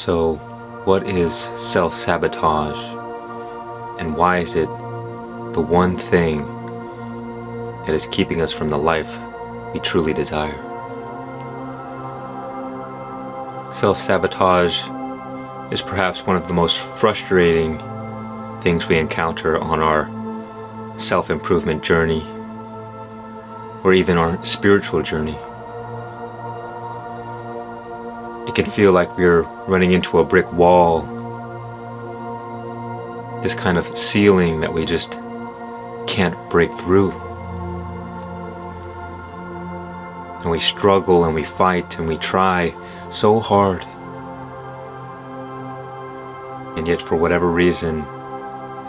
So, what is self-sabotage, and why is it the one thing that is keeping us from the life we truly desire? Self-sabotage is perhaps one of the most frustrating things we encounter on our self-improvement journey, or even our spiritual journey. It can feel like we're running into a brick wall, this kind of ceiling that we just can't break through. And we struggle and we fight and we try so hard. And yet for whatever reason,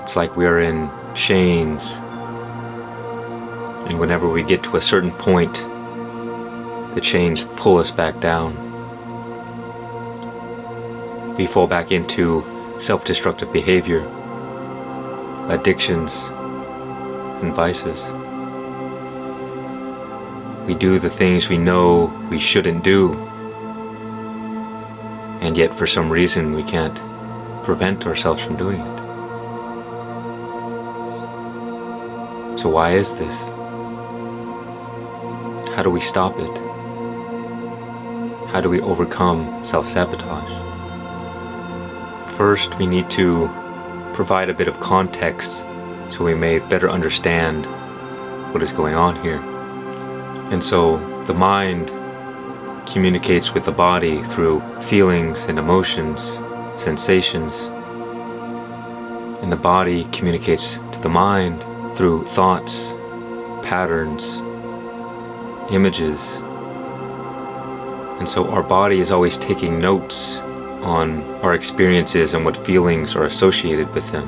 it's like we're in chains. And whenever we get to a certain point, the chains pull us back down. We fall back into self-destructive behavior, addictions, and vices. We do the things we know we shouldn't do, and yet for some reason we can't prevent ourselves from doing it. So why is this? How do we stop it? How do we overcome self-sabotage? First, we need to provide a bit of context so we may better understand what is going on here. And so the mind communicates with the body through feelings and emotions, sensations. And the body communicates to the mind through thoughts, patterns, images. And so our body is always taking notes on our experiences and what feelings are associated with them.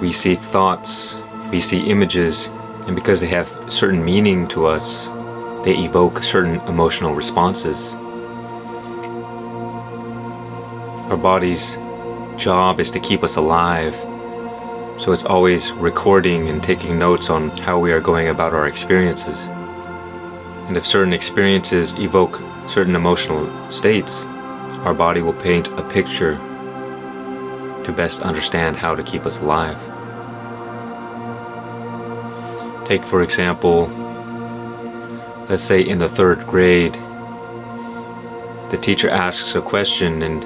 We see thoughts, we see images, and because they have certain meaning to us, they evoke certain emotional responses. Our body's job is to keep us alive, so it's always recording and taking notes on how we are going about our experiences. And if certain experiences evoke certain emotional states, our body will paint a picture to best understand how to keep us alive. Take, for example, let's say in the 3rd grade, the teacher asks a question and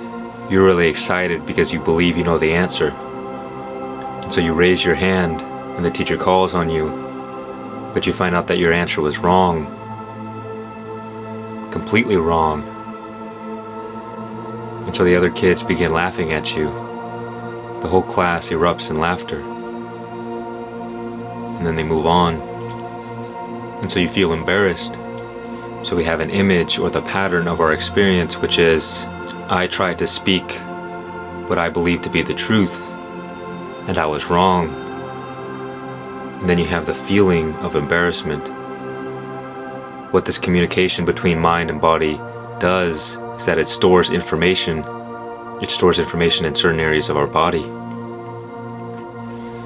you're really excited because you believe you know the answer. And so you raise your hand and the teacher calls on you, but you find out that your answer was wrong, completely wrong. And so the other kids begin laughing at you. The whole class erupts in laughter. And then they move on. And so you feel embarrassed. So we have an image or the pattern of our experience, which is, I tried to speak what I believe to be the truth, and I was wrong. And then you have the feeling of embarrassment. What this communication between mind and body does is that it stores information. It stores information in certain areas of our body.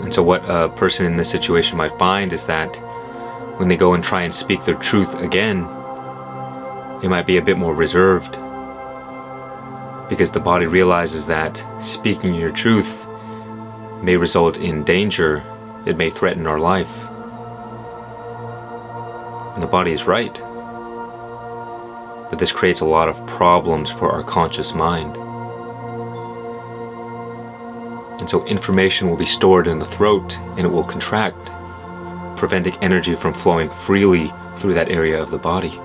And so what a person in this situation might find is that when they go and try and speak their truth again, they might be a bit more reserved, because the body realizes that speaking your truth may result in danger. It may threaten our life. And the body is right. But this creates a lot of problems for our conscious mind. And so information will be stored in the throat and it will contract, preventing energy from flowing freely through that area of the body.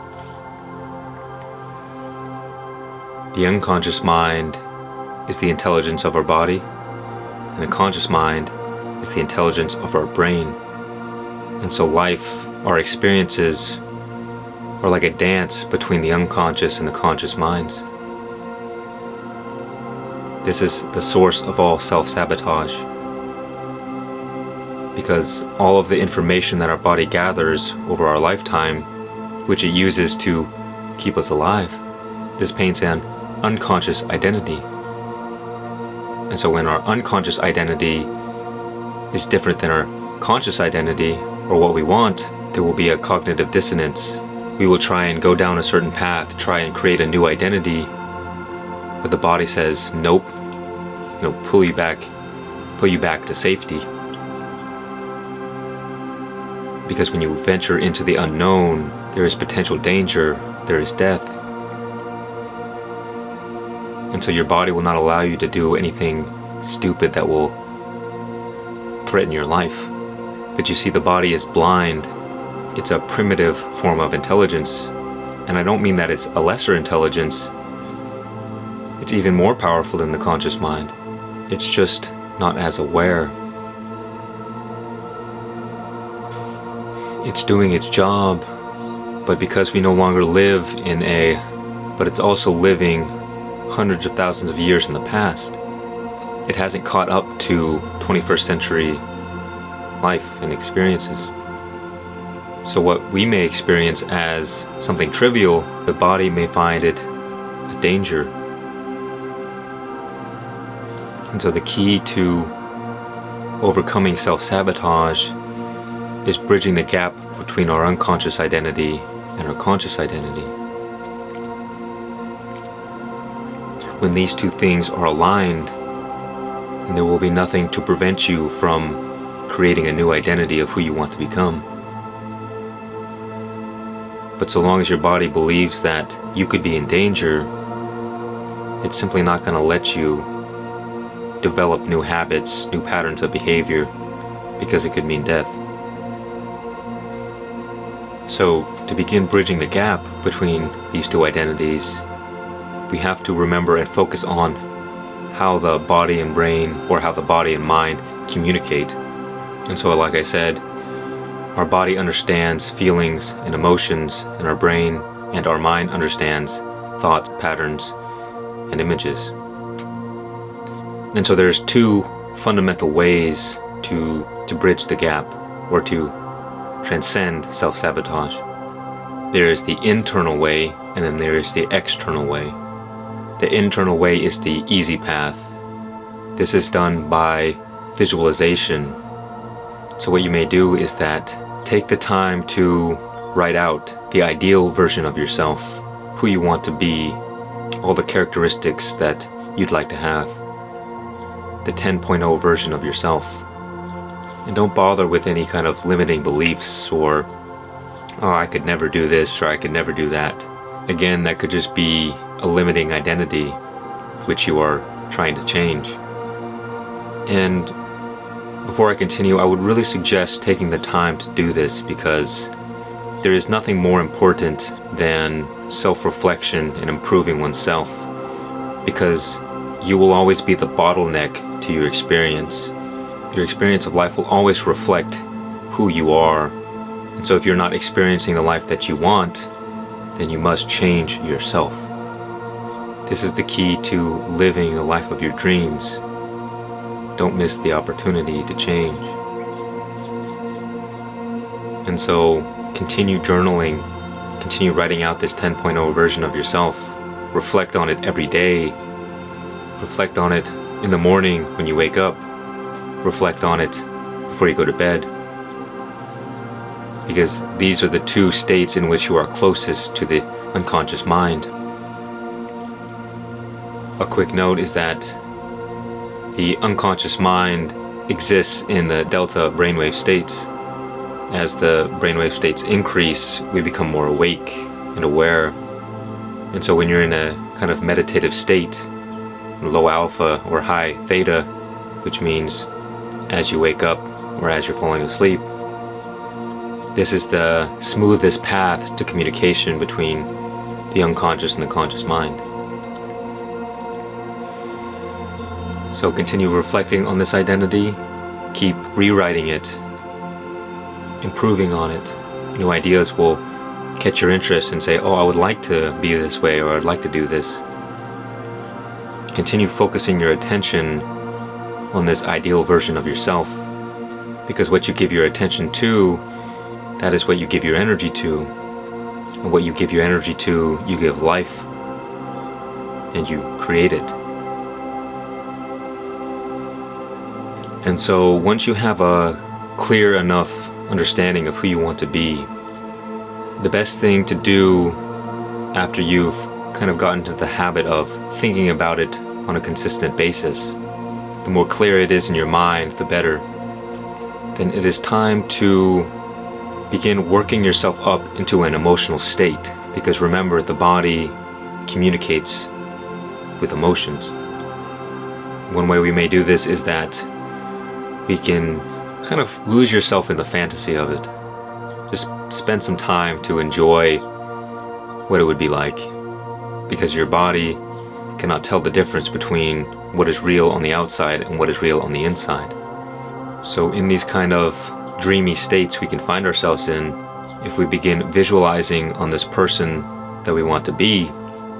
The unconscious mind is the intelligence of our body, and the conscious mind is the intelligence of our brain. And so life, our experiences, are like a dance between the unconscious and the conscious minds. This is the source of all self-sabotage, because all of the information that our body gathers over our lifetime, which it uses to keep us alive, this paints an unconscious identity. And so when our unconscious identity is different than our conscious identity, or what we want, there will be a cognitive dissonance. We will try and go down a certain path, try and create a new identity, but the body says nope, pull you back to safety. Because when you venture into the unknown, there is potential danger, there is death. And so your body will not allow you to do anything stupid that will threaten your life. But you see, the body is blind. It's a primitive form of intelligence. And I don't mean that it's a lesser intelligence. It's even more powerful than the conscious mind. It's just not as aware. It's doing its job, but because we no longer live but it's also living hundreds of thousands of years in the past, it hasn't caught up to 21st century life and experiences. So what we may experience as something trivial, the body may find it a danger. And so the key to overcoming self-sabotage is bridging the gap between our unconscious identity and our conscious identity. When these two things are aligned, then there will be nothing to prevent you from creating a new identity of who you want to become. But so long as your body believes that you could be in danger, it's simply not going to let you develop new habits, new patterns of behavior, because it could mean death. So, to begin bridging the gap between these two identities, we have to remember and focus on how the body and brain, or how the body and mind communicate. And so, like I said, our body understands feelings and emotions, and our brain and our mind understands thoughts, patterns, and images. And so there's two fundamental ways to bridge the gap, or to transcend self-sabotage. There is the internal way, and then there is the external way. The internal way is the easy path. This is done by visualization. So what you may do is that take the time to write out the ideal version of yourself, who you want to be, all the characteristics that you'd like to have, the 10.0 version of yourself. And don't bother with any kind of limiting beliefs, or, oh, I could never do this, or I could never do that. Again, that could just be a limiting identity which you are trying to change. And before I continue, I would really suggest taking the time to do this, because there is nothing more important than self-reflection and improving oneself, because you will always be the bottleneck to your experience. Your experience of life will always reflect who you are. And so if you're not experiencing the life that you want, then you must change yourself. This is the key to living the life of your dreams. Don't miss the opportunity to change. And so continue journaling, continue writing out this 10.0 version of yourself. Reflect on it every day. Reflect on it in the morning when you wake up. Reflect on it before you go to bed. Because these are the two states in which you are closest to the unconscious mind. A quick note is that the unconscious mind exists in the delta brainwave states. As the brainwave states increase, we become more awake and aware. And so when you're in a kind of meditative state, low alpha or high theta, which means as you wake up or as you're falling asleep, this is the smoothest path to communication between the unconscious and the conscious mind. So continue reflecting on this identity, keep rewriting it, improving on it. New ideas will catch your interest and say, oh, I would like to be this way, or I'd like to do this. Continue focusing your attention on this ideal version of yourself, because what you give your attention to, that is what you give your energy to. And what you give your energy to, you give life, and you create it. And so once you have a clear enough understanding of who you want to be, the best thing to do after you've kind of gotten into the habit of thinking about it on a consistent basis, the more clear it is in your mind, the better. Then it is time to begin working yourself up into an emotional state, because remember, the body communicates with emotions. One way we may do this is that we can kind of lose yourself in the fantasy of it. Just spend some time to enjoy what it would be like, because your body cannot tell the difference between what is real on the outside and what is real on the inside. So in these kind of dreamy states we can find ourselves in, if we begin visualizing on this person that we want to be,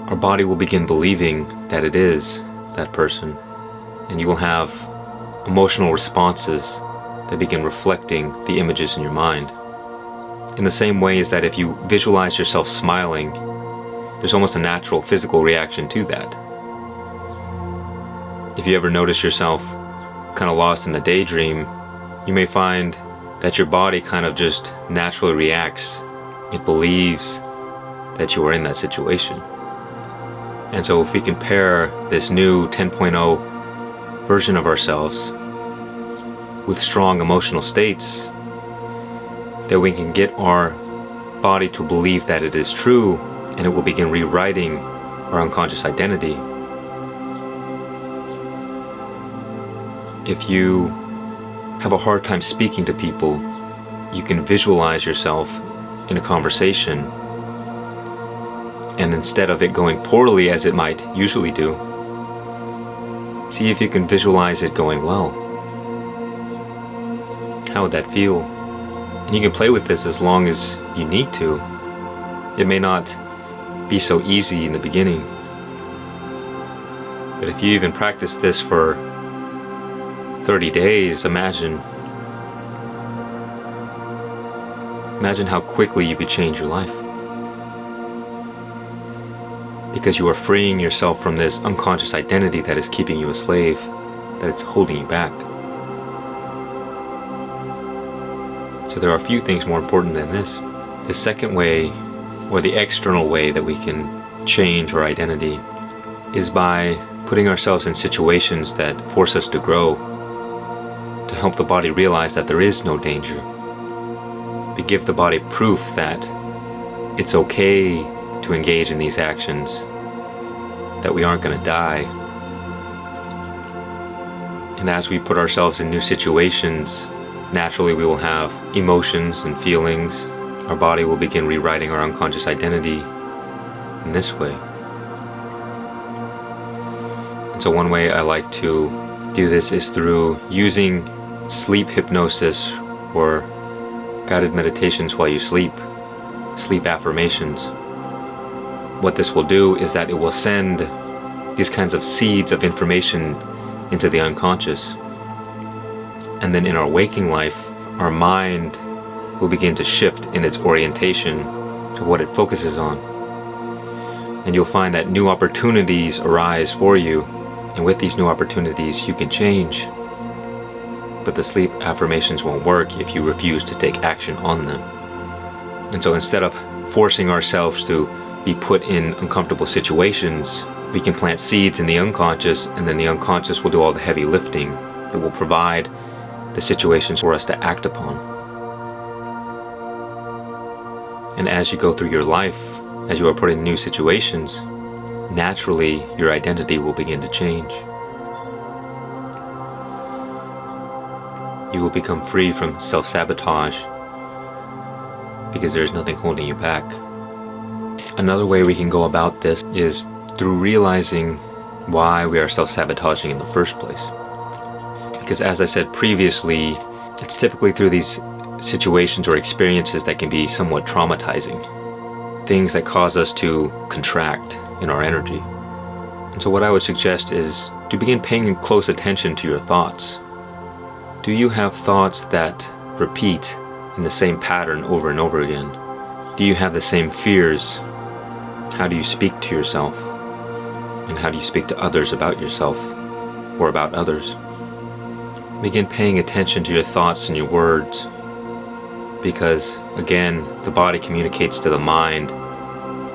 our body will begin believing that it is that person, and you will have emotional responses that begin reflecting the images in your mind. In the same way as that if you visualize yourself smiling, there's almost a natural physical reaction to that. If you ever notice yourself kind of lost in a daydream, you may find that your body kind of just naturally reacts. It believes that you are in that situation. And so if we compare this new 10.0 version of ourselves with strong emotional states, then we can get our body to believe that it is true, and it will begin rewriting our unconscious identity. If you have a hard time speaking to people, you can visualize yourself in a conversation, and instead of it going poorly as it might usually do, see if you can visualize it going well. How would that feel? And you can play with this as long as you need to. It may not be so easy in the beginning, but if you even practice this for 30 days, imagine how quickly you could change your life. Because you are freeing yourself from this unconscious identity that is keeping you a slave, that it's holding you back. So there are a few things more important than this. The second way, or the external way that we can change our identity, is by putting ourselves in situations that force us to grow, to help the body realize that there is no danger. We give the body proof that it's okay to engage in these actions, that we aren't going to die. And as we put ourselves in new situations, naturally we will have emotions and feelings. Our body will begin rewriting our unconscious identity in this way. And so one way I like to do this is through using sleep hypnosis or guided meditations while you sleep affirmations. What this will do is that it will send these kinds of seeds of information into the unconscious. And then in our waking life, our mind will begin to shift in its orientation to what it focuses on. And you'll find that new opportunities arise for you. And with these new opportunities, you can change. But the sleep affirmations won't work if you refuse to take action on them. And so instead of forcing ourselves to be put in uncomfortable situations, we can plant seeds in the unconscious, and then the unconscious will do all the heavy lifting. It will provide the situations for us to act upon. And as you go through your life, as you are put in new situations, naturally your identity will begin to change. You will become free from self-sabotage because there is nothing holding you back. Another way we can go about this is through realizing why we are self-sabotaging in the first place. Because as I said previously, it's typically through these situations or experiences that can be somewhat traumatizing. Things that cause us to contract in our energy. And so what I would suggest is to begin paying close attention to your thoughts. Do you have thoughts that repeat in the same pattern over and over again? Do you have the same fears? How do you speak to yourself? And how do you speak to others about yourself or about others? Begin paying attention to your thoughts and your words, because again, the body communicates to the mind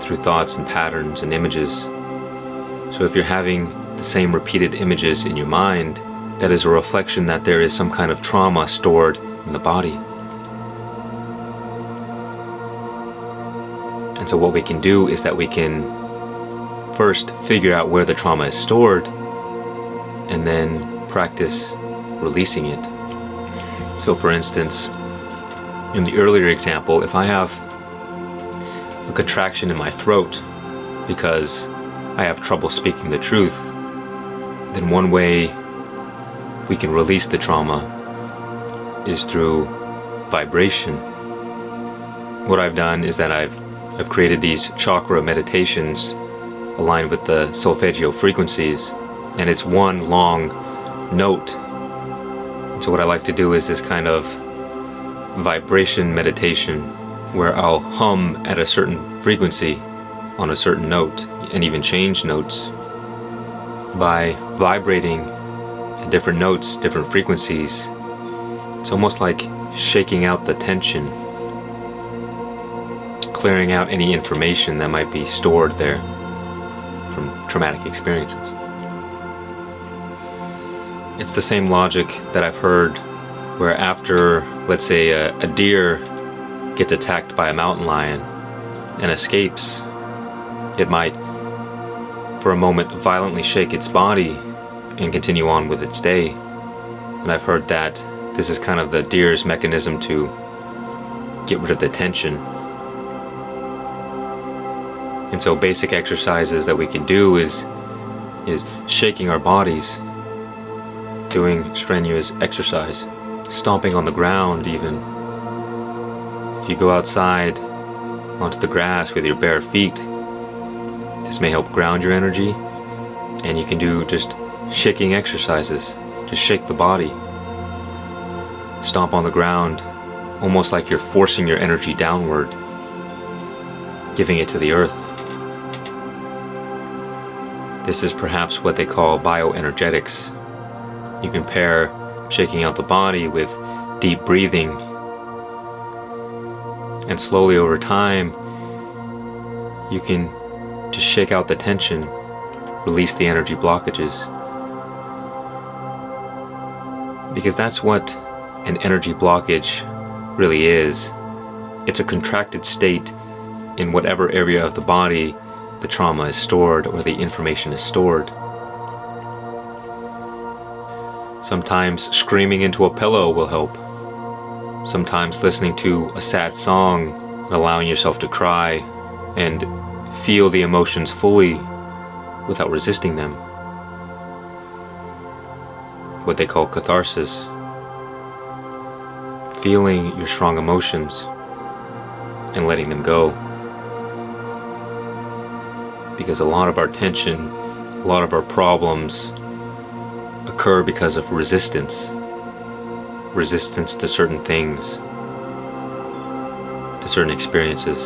through thoughts and patterns and images. So if you're having the same repeated images in your mind, that is a reflection that there is some kind of trauma stored in the body. And so what we can do is that we can first figure out where the trauma is stored and then practice releasing it. So for instance, in the earlier example, if I have a contraction in my throat because I have trouble speaking the truth, then one way we can release the trauma is through vibration. What I've done is that I've created these chakra meditations aligned with the solfeggio frequencies, and it's one long note. So what I like to do is this kind of vibration meditation where I'll hum at a certain frequency on a certain note and even change notes. By vibrating at different notes, different frequencies, it's almost like shaking out the tension, clearing out any information that might be stored there from traumatic experiences. It's the same logic that I've heard where after, let's say, a deer gets attacked by a mountain lion and escapes, it might, for a moment, violently shake its body and continue on with its day. And I've heard that this is kind of the deer's mechanism to get rid of the tension. And so basic exercises that we can do is shaking our bodies, doing strenuous exercise, stomping on the ground even. If you go outside onto the grass with your bare feet, this may help ground your energy, and you can do just shaking exercises. Just shake the body. Stomp on the ground, almost like you're forcing your energy downward, giving it to the earth. This is perhaps what they call bioenergetics. You can pair shaking out the body with deep breathing, and slowly over time, you can just shake out the tension, release the energy blockages. Because that's what an energy blockage really is. It's a contracted state in whatever area of the body the trauma is stored or the information is stored. Sometimes screaming into a pillow will help. Sometimes listening to a sad song and allowing yourself to cry and feel the emotions fully without resisting them. What they call catharsis. Feeling your strong emotions and letting them go. Because a lot of our tension, a lot of our problems occur because of resistance. Resistance to certain things, to certain experiences.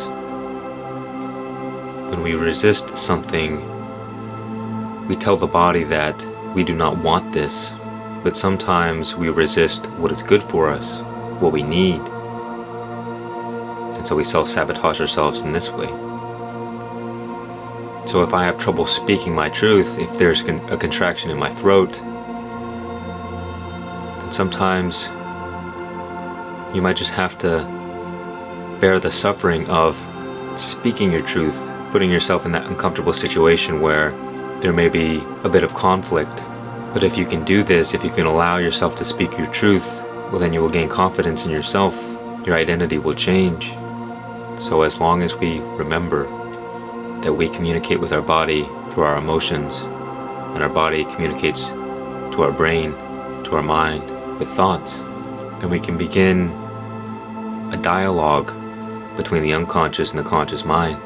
When we resist something, we tell the body that we do not want this, but sometimes we resist what is good for us, what we need. And so we self-sabotage ourselves in this way. So if I have trouble speaking my truth, if there's a contraction in my throat, then sometimes you might just have to bear the suffering of speaking your truth, putting yourself in that uncomfortable situation where there may be a bit of conflict. But if you can do this, if you can allow yourself to speak your truth, well, then you will gain confidence in yourself. Your identity will change. So as long as we remember that we communicate with our body through our emotions, and our body communicates to our brain, to our mind, with thoughts, then we can begin a dialogue between the unconscious and the conscious mind.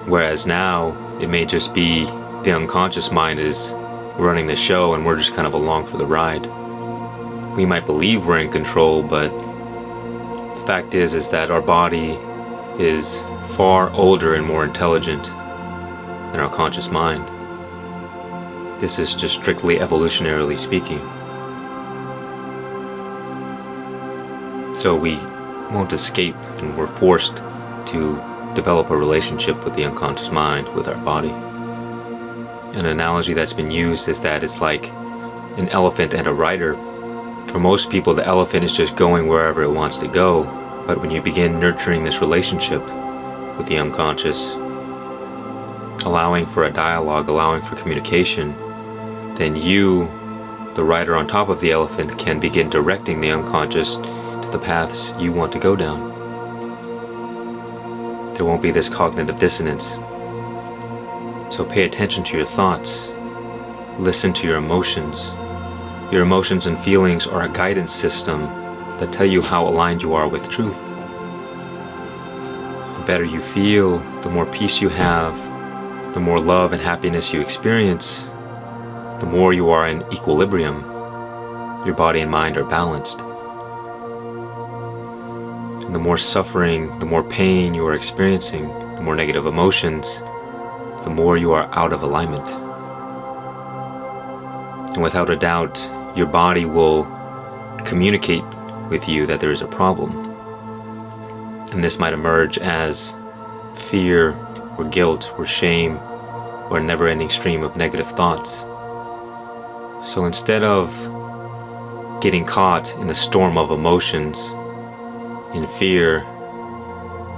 Whereas now, it may just be the unconscious mind is running the show and we're just kind of along for the ride. We might believe we're in control, but the fact is that our body is far older and more intelligent than our conscious mind. This is just strictly evolutionarily speaking. So we won't escape, and we're forced to develop a relationship with the unconscious mind, with our body. An analogy that's been used is that it's like an elephant and a rider. For most people, the elephant is just going wherever it wants to go. But when you begin nurturing this relationship with the unconscious, allowing for a dialogue, allowing for communication, then you, the rider on top of the elephant, can begin directing the unconscious to the paths you want to go down. There won't be this cognitive dissonance. So pay attention to your thoughts. Listen to your emotions. Your emotions and feelings are a guidance system that tell you how aligned you are with truth. The better you feel, the more peace you have, the more love and happiness you experience, the more you are in equilibrium. Your body and mind are balanced. And the more suffering, the more pain you are experiencing, the more negative emotions, the more you are out of alignment. And without a doubt, your body will communicate with you that there is a problem. And this might emerge as fear or guilt or shame or a never-ending stream of negative thoughts. So instead of getting caught in the storm of emotions, in fear,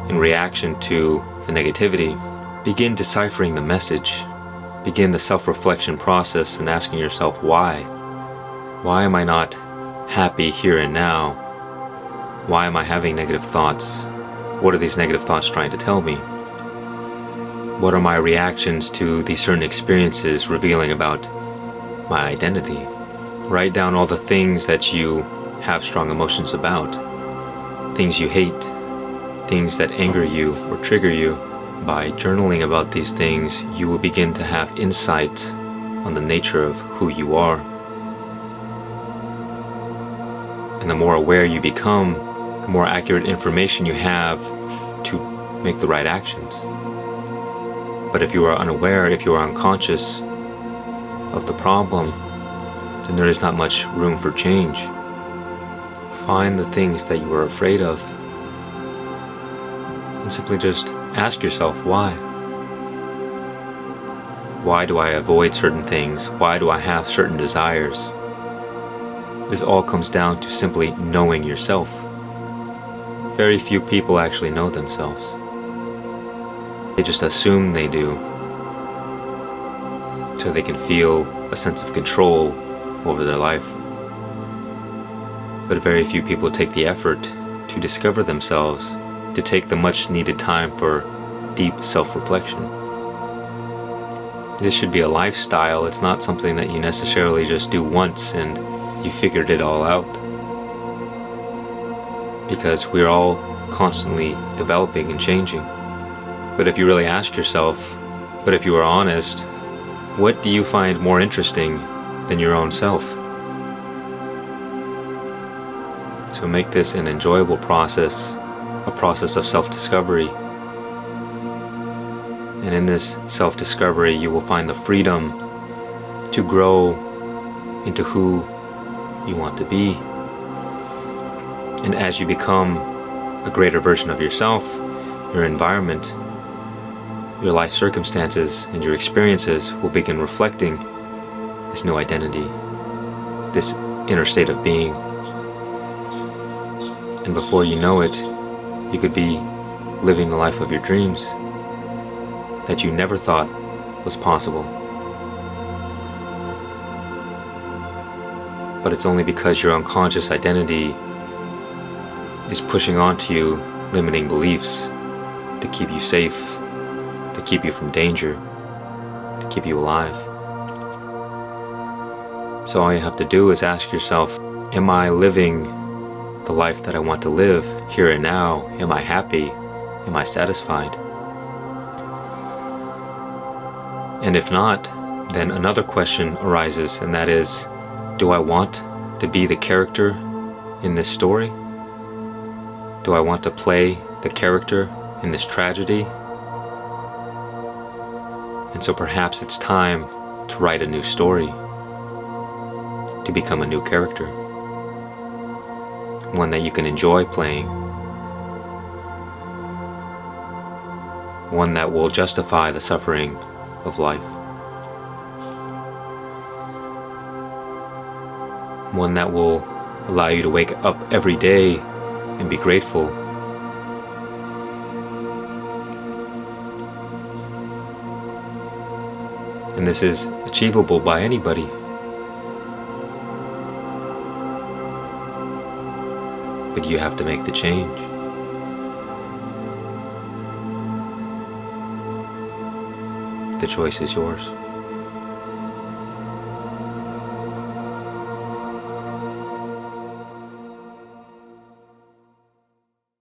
in reaction to the negativity, begin deciphering the message. Begin the self-reflection process and asking yourself why. Why am I not happy here and now? Why am I having negative thoughts? What are these negative thoughts trying to tell me? What are my reactions to these certain experiences revealing about my identity? Write down all the things that you have strong emotions about, things you hate, things that anger you or trigger you. By journaling about these things, you will begin to have insight on the nature of who you are. And the more aware you become, the more accurate information you have to make the right actions. But if you are unaware, if you are unconscious of the problem, then there is not much room for change. Find the things that you are afraid of and simply just ask yourself why. Why do I avoid certain things? Why do I have certain desires? This all comes down to simply knowing yourself. Very few people actually know themselves. They just assume they do, so they can feel a sense of control over their life. But very few people take the effort to discover themselves, to take the much needed time for deep self-reflection. This should be a lifestyle. It's not something that you necessarily just do once and you figured it all out. Because we're all constantly developing and changing. But if you really ask yourself, but if you are honest, what do you find more interesting than your own self? So make this an enjoyable process, a process of self-discovery. And in this self-discovery, you will find the freedom to grow into who you want to be. And as you become a greater version of yourself, your environment, your life circumstances, and your experiences will begin reflecting this new identity, this inner state of being. And before you know it, you could be living the life of your dreams that you never thought was possible. But it's only because your unconscious identity is pushing onto you limiting beliefs to keep you safe, to keep you from danger, to keep you alive. So all you have to do is ask yourself, am I living the life that I want to live here and now? Am I happy? Am I satisfied? And if not, then another question arises, and that is, do I want to be the character in this story? Do I want to play the character in this tragedy? And so perhaps it's time to write a new story, to become a new character, one that you can enjoy playing, one that will justify the suffering of life. one that will allow you to wake up every day and be grateful. And this is achievable by anybody. But you have to make the change. The choice is yours.